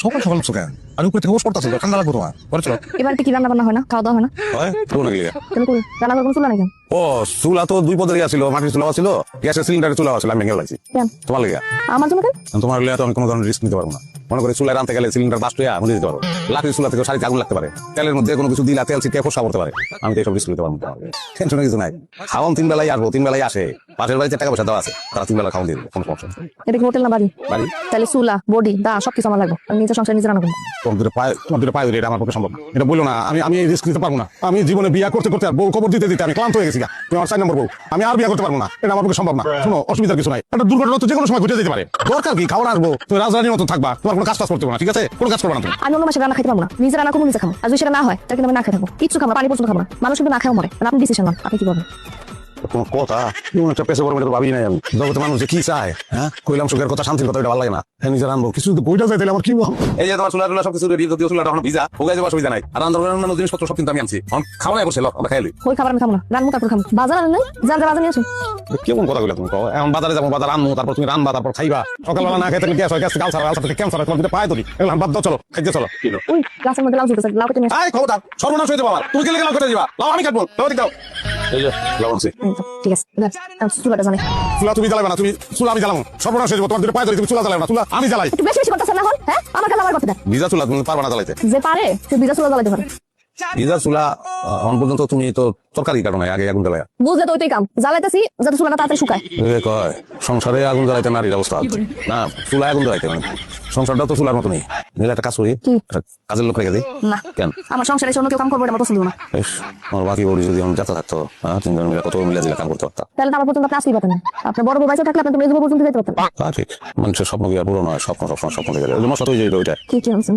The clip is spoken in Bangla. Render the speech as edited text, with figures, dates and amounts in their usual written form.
সকাল সকাল উঠছো কেন? আমি উপরে থেকে বস করতেছি, ঠান্ডা লাগবে তোমার। করে চলো। এবার কি রান্না বান্না হয় না, খাওয়া দাওয়া হয় না? হয় কোন গিয়ে? কেন করি রান্না করে কোনো চুলা নাকি? ও চুলা তো দুই পদের ছিল, মাটির চুলা ছিল, গ্যাসের সিলিন্ডারের চুলা ছিল, আমি ভেঙে লাগছি। কেন তোমার লেগে? আমার জন্য কেন? তোমার লেগে তো আমি কোনো ধরনের রিস্ক নিতে পারবো না। মনে করি চুলায় রান্নতে গেলে সিলিন্ডার বাস্ট হয়ে মরে যেতে পারবো, লাকড়ির চুলা থেকে সারিতে আগুন লাগতে পারে, তেলের মধ্যে কোনো কিছু দিলা তেল ছিটিয়ে ফোসা পড়তে পারে। আমি তো এইসব রিস্ক নিতে পারবো না। টেনশনের কিছু নাই। খাওয়ান 3 বেলায় আসবো, 3 বেলায় আসে, পাশের বাড়িতে টাকা পয়সা দেওয়া আছে, তারা 3 বেলা খাওয়ান দিয়ে দেবে, কোনো সমস্যা নেই। এটা কি হোটেল না বাড়ি? বাড়ি। তাহলে চুলা বডি দা সবকিছু আমার লাগবে, আমি নিজের সংসার নিজে রান্না করবো। তোমার দুটো পায়ে ধরে এটা আমার পক্ষে সম্ভব না। এটা বললো না, আমি রিস্ক নিতে পারবো না। আমি জীবনে বিয়ে করতে করতে আর বউ খবর দিতে দিতে আমি ক্লান্ত হয়ে গেছি। তুমি আমার 4 নম্বর বউ, আমি আর বিয়ে করতে পারবো না, এটা আমার পক্ষে সম্ভব না। শোনো, অসুবিধার কিছু নাই, একটা দুর্ঘটনা তো যে কোনো সময় ঘটে যেতে পারে। দরকার কি খাওয়ার আসবো, তুমি রাজধানীর মতো থাকবা, তোমার কোনো কাজ করতে পারবো না, ঠিক আছে? কোনো কাজ করবো না তুমি। আমি অন্য মাসে রান্না খাইতে পারবো না, নিজে রান্না করবো, নিজে খাবো। আর যদি সেটা না হয় তাহলে কিন্তু আমি না খেয়ে থাকবো, কিচ্ছু খাবো না, পানি পর্যন্ত খাবো না। মানুষ কিন্তু না খেয়ে মরে। আর আপনি ডিসিশন নেন, আপনি কি করবেন? কোনো কথা এমন একটা পেশে করবো, এটা তো ভাবি নাই আমি। জগতে মানুষ যে কি চায়, হ্যাঁ, কইলাম সুখের কথা, শান্তির কথা, এটা ভালো লাগে না। হ্যাঁ, নিজে রানবো, কিছু যদি বইটা যায় তাহলে আমার কি বল? এই যে তোমার চুলা সবকিছু রেডি, যদিও চুলাটা এখন ভিজা, ভোগাই যাওয়ার সুবিধা নাই। আর অন্যান্য জিনিসপত্র সব কিন্তু আমি আনছি, খাওয়া নাই করছে, আমরা খাইলি। ওই খাবার আমি খাবো না, রান্না তারপর খাবো। বাজার আনেন নাই? যার যা বাজার নিয়ে আসুন। কেমন কথা বলে তুমি? এখন বাজারে যাবো, বাজার আনবো, তারপর তুমি রানবা, তারপর খাইবা। সকালবেলা না খেতে গ্যাস হয়, গ্যাস আলসার থেকে ক্যান্সার, তোমার দুটো পায়ে ধরি, এগুলো বাদ দাও, চলো খাইতে চলো। ওই গাছের মধ্যে লাউ ঝুলতেছে, লাউ কেটে নিয়ে আসুন। আয় খবরদার, সর্বনাশ হয়ে যাবো। তুমি গেলে লাউ কেটে দিবা, লাউ আমি কাটবো, লাউ দাও। এই যে লাউ আনছি। ঠিক আছে, চুলাটা জানে। চুলা তুমি জ্বালাবে না, তুমি চুলা আমি জ্বালাবো, সর্বনাশ হয়ে যাবো। তোমার দুটো পায়ে ধরি, তুমি চুলা জ্বালাবে না, চুলা আমি জ্বালাই। একটু বেশি বেশি করতেছেন না এখন, হ্যাঁ? আমার কাছে আমার কথা দেন। ভিজা চুলা তুমি পারবা না জ্বালাইতে। যে পারে সে বিজা চুলা জ্বালাতে পারে। ভিজা চুলা এখন পর্যন্ত তুমি তো তরকারি কাটো নাই, আগে আগুন জ্বালায়। বুঝলে তো ওইটাই কাম, জ্বালাইতেছি যাতে চুলাটা তাড়াতাড়ি শুকায়। কয় সংসারে আগুন জ্বালাইতে নারীর অবস্থা না, চুলায় আগুন জ্বালাইতে মানে সংসারটা তো চুলার মতো নেই। নিলে একটা কাজ করি, কি? একটা কাজের লোক রেখে দিই। না, কেন? আমার সংসারে এসে অন্য কেউ কাম করবে, এটা আমার পছন্দ না। বেশ, আমার বাকি বড়ি যদি আমি যাতে থাকতো, তিনজন মিলে কত মিলে দিলে কাম করতে পারতাম। তাহলে তো আমার পর্যন্ত আপনি আসতেই পারতেন না। আপনার বড় বউ বাইসে থাকলে আপনি তো মেজবু পর্যন্ত যেতে পারতেন। ঠিক, মানুষের স্বপ্ন কি আর পুরো নয়? স্বপ্ন সবসময় স্বপ্ন থেকে যায়, মশলা তো ওইটাই। কি কি আনছেন?